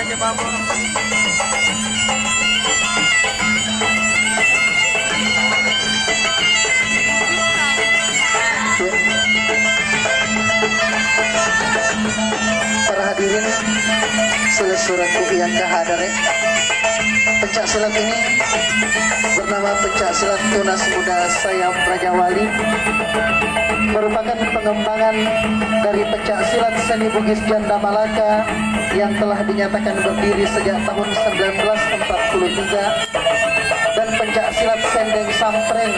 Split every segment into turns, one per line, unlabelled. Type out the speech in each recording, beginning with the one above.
saja babon.
Para hadirin surat yang kehadare, pencak silat ini bernama pencak silat tunas muda Sayap Raja Wali, merupakan pengembangan dari pencak silat seni Bugis Janda Malaka yang telah dinyatakan berdiri sejak tahun 1943, dan pencak silat Sendeng Sampreng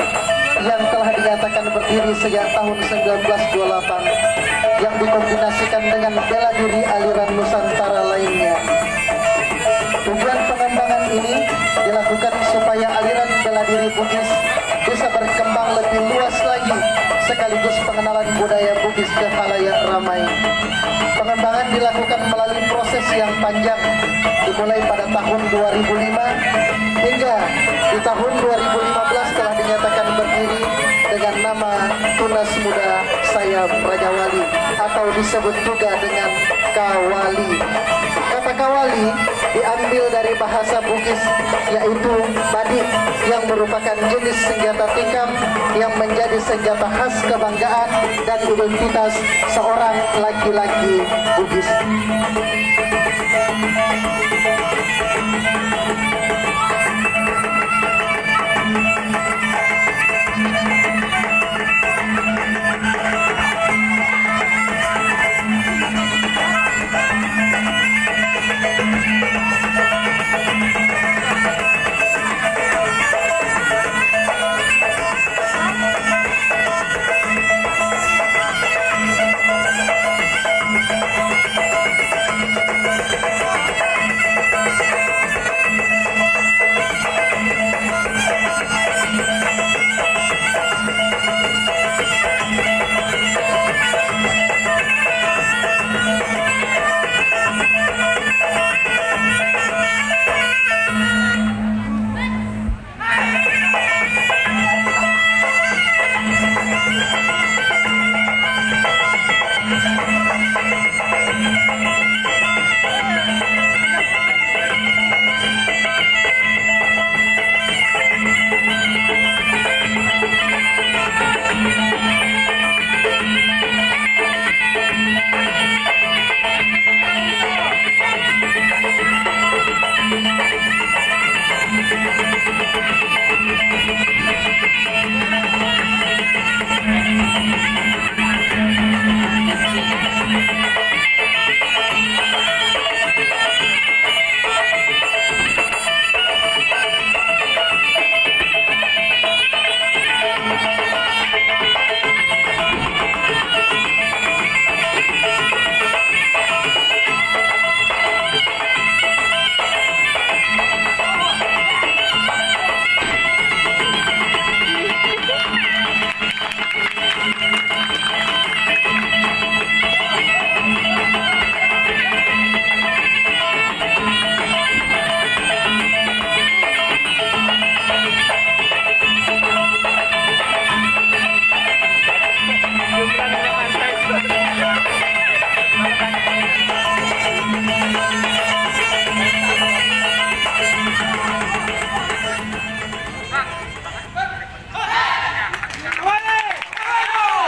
yang telah dinyatakan berdiri sejak tahun 1928, yang dikombinasikan dengan bela diri aliran Nusantara lainnya. Tujuan pengembangan ini dilakukan supaya aliran bela diri Bugis bisa berkembang lebih luas lagi, sekaligus pengenalan budaya Bugis ke khalayak ramai. Pengembangan dilakukan melalui proses yang panjang, dimulai pada tahun 2005 hingga di tahun 2015 telah dinyatakan berdiri dengan nama Tunas Muda Sayap Raja Wali, atau disebut juga dengan Kawali. Kata Kawali diambil dari bahasa Bugis, yaitu badik, yang merupakan jenis senjata tikam yang menjadi senjata khas kebanggaan dan identitas seorang laki-laki Bugis.